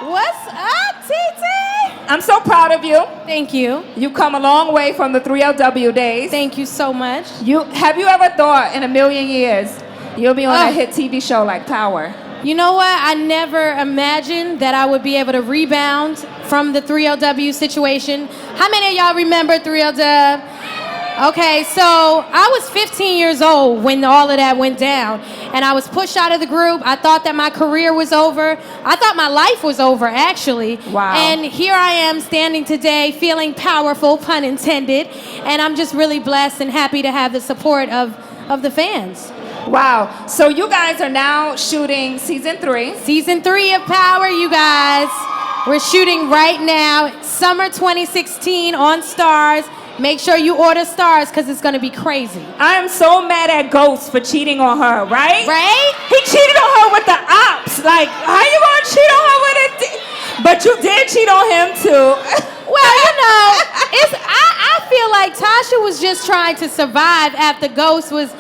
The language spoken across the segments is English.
What's up, TT? I'm so proud of you. Thank you. You've come a long way from the 3LW days. Thank you so much. Have you ever thought in a million years you'll be on a hit TV show like Power? You know what? I never imagined that I would be able to rebound from the 3LW situation. How many of y'all remember 3LW? Okay, so I was 15 years old when all of that went down, and I was pushed out of the group. I thought that my career was over. I thought my life was over, actually. Wow. And here I am standing today feeling powerful, pun intended, and I'm just really blessed and happy to have the support of the fans. Wow. So you guys are now shooting season 3. Season 3 of Power, you guys. We're shooting right now, summer 2016 on Stars. Make sure you order Stars because it's going to be crazy. I am so mad at Ghost for cheating on her, right? Right? He cheated on her with the ops. Like, how you going to cheat on her with it? But you did cheat on him too. Well, you know, I feel like Tasha was just trying to survive after Ghost was,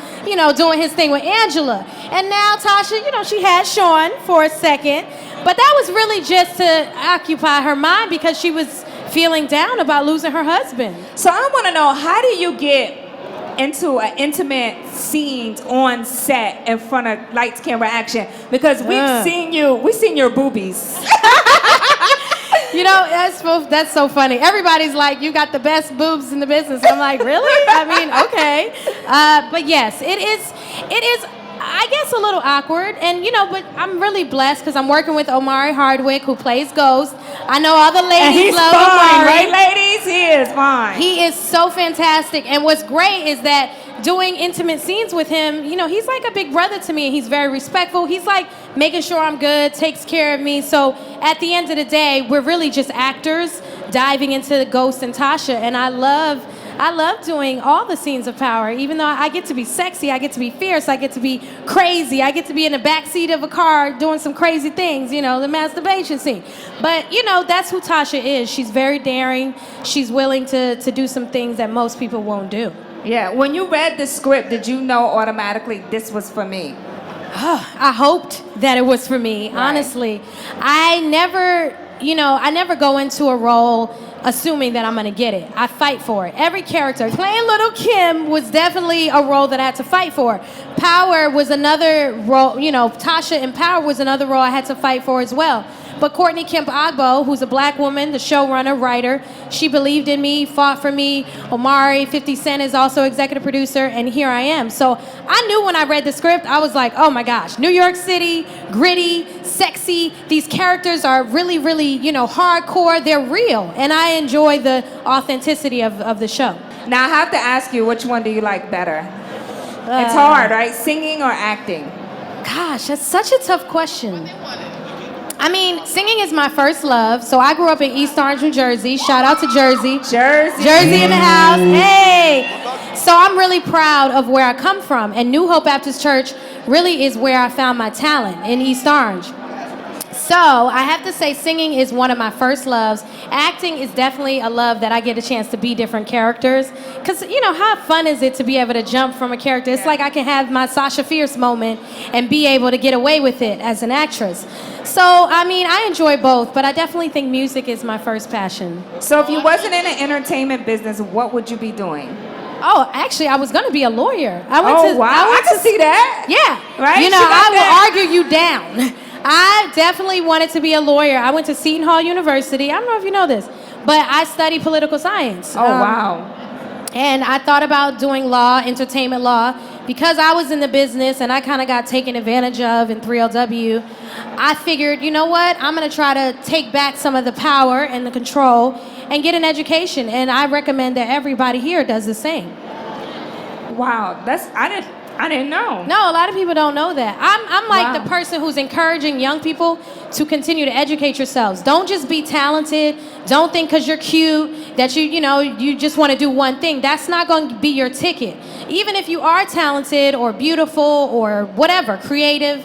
doing his thing with Angela. And now Tasha, she had Sean for a second. But that was really just to occupy her mind because she was feeling down about losing her husband. So I want to know, how do you get into an intimate scenes on set in front of lights, camera, action? Because we've seen your boobies. That's so funny. Everybody's like, you got the best boobs in the business. I'm like, really? I mean, okay. But yes, it is, I guess, a little awkward. And, but I'm really blessed because I'm working with Omari Hardwick, who plays Ghost. I know all the ladies and he's love fine, Omari. right, ladies? He is fine. He is so fantastic. And what's great is that doing intimate scenes with him, he's like a big brother to me. He's very respectful. He's like making sure I'm good, takes care of me. So at the end of the day, we're really just actors diving into the Ghost and Tasha. And I love doing all the scenes of Power, even though I get to be sexy, I get to be fierce, I get to be crazy, I get to be in the backseat of a car doing some crazy things, the masturbation scene. But, that's who Tasha is. She's very daring. She's willing to do some things that most people won't do. Yeah, when you read the script, did you know automatically this was for me? I hoped that it was for me, right. Honestly. I never go into a role assuming that I'm going to get it. I fight for it. Every character. Playing Little Kim was definitely a role that I had to fight for. Power was another role, Tasha in Power was another role I had to fight for as well. But Courtney Kemp Agbo, who's a black woman, the showrunner, writer, she believed in me, fought for me. Omari, 50 Cent is also executive producer, and here I am. So I knew when I read the script, I was like, oh my gosh, New York City, gritty, sexy. These characters are really, really, hardcore. They're real. And I enjoy the authenticity of the show. Now I have to ask you, which one do you like better? It's hard, right? Singing or acting? Gosh, that's such a tough question. I mean, singing is my first love. So I grew up in East Orange, New Jersey. Shout out to Jersey. Jersey in the house. Hey. So I'm really proud of where I come from. And New Hope Baptist Church really is where I found my talent, in East Orange. So I have to say singing is one of my first loves. Acting is definitely a love that I get a chance to be different characters. Because, how fun is it to be able to jump from a character? It's like I can have my Sasha Fierce moment and be able to get away with it as an actress. So, I enjoy both, but I definitely think music is my first passion. So if you wasn't in the entertainment business, what would you be doing? Oh, actually, I was going to be a lawyer. Wow. I can see that. Yeah. Right? I will argue you down. I definitely wanted to be a lawyer. I went to Seton Hall University. I don't know if you know this, but I studied political science. Oh, wow. And I thought about doing law, entertainment law, because I was in the business and I kind of got taken advantage of in 3LW. I figured, you know what? I'm going to try to take back some of the power and the control and get an education. And I recommend that everybody here does the same. Wow. I didn't know. No, a lot of people don't know that. I'm like the person who's encouraging young people to continue to educate yourselves. Don't just be talented. Don't think because you're cute that you just want to do one thing. That's not going to be your ticket. Even if you are talented or beautiful or whatever, creative,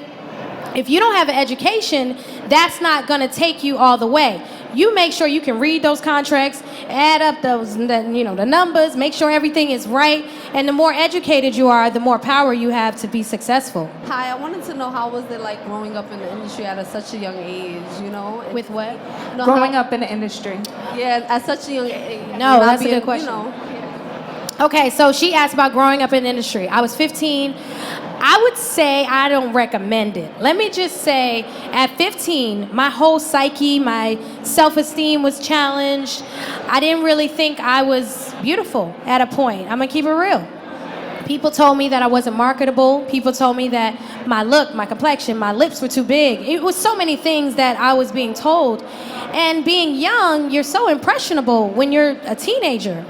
if you don't have an education, that's not going to take you all the way. you make sure you can read those contracts, add up the numbers, make sure everything is right. And the more educated you are, the more power you have to be successful. Hi, I wanted to know how was it like growing up in the industry at such a young age, you know? With what? Growing up in the industry. Yeah, at such a young age. No, that's a good question. You know. Okay, so she asked about growing up in the industry. I was 15. I would say I don't recommend it. Let me just say, at 15, my whole psyche, my self-esteem was challenged. I didn't really think I was beautiful at a point. I'm gonna keep it real. People told me that I wasn't marketable. People told me that my look, my complexion, my lips were too big. It was so many things that I was being told. And being young, you're so impressionable when you're a teenager.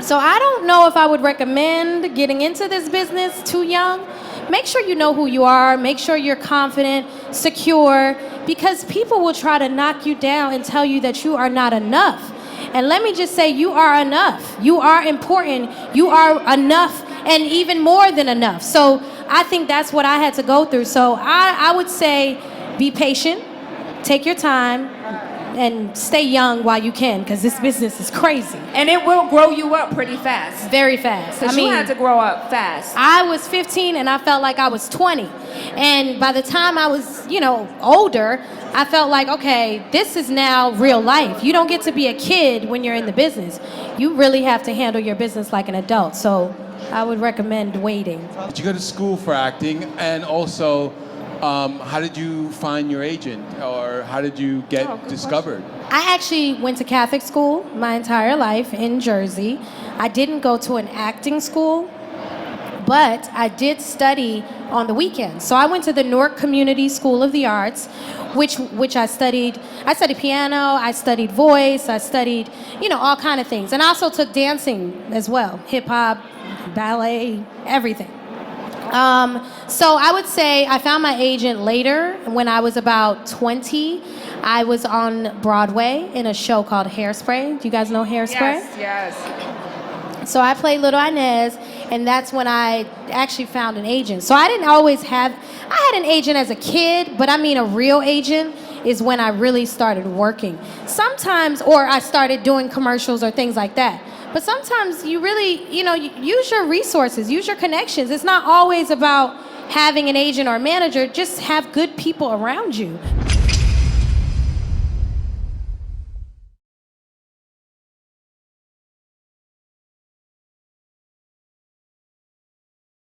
So I don't know if I would recommend getting into this business too young. Make sure you know who you are. Make sure you're confident, secure, because people will try to knock you down and tell you that you are not enough. And let me just say, you are enough. You are important. You are enough and even more than enough. So I think that's what I had to go through. So I would say be patient, take your time, and stay young while you can, because this business is crazy. And it will grow you up pretty fast. Very fast. Because you had to grow up fast. I was 15 and I felt like I was 20. And by the time I was, older, I felt like, okay, this is now real life. You don't get to be a kid when you're in the business. You really have to handle your business like an adult. So I would recommend waiting. Did you go to school for acting? And also, how did you find your agent, or how did you get discovered? I actually went to Catholic school my entire life in Jersey. I didn't go to an acting school, but I did study on the weekends. So I went to the Newark Community School of the Arts, which I studied. I studied piano, I studied voice, I studied, all kind of things. And I also took dancing as well, hip hop, ballet, everything. So I would say I found my agent later. When I was about 20, I was on Broadway in a show called Hairspray. Do you guys know Hairspray? Yes. So I played Little Inez, and that's when I actually found an agent. So I didn't always I had an agent as a kid, but I mean a real agent is when I really started working. Sometimes, or I started doing commercials or things like that. But sometimes you really, use your resources, use your connections. It's not always about having an agent or a manager. Just have good people around you.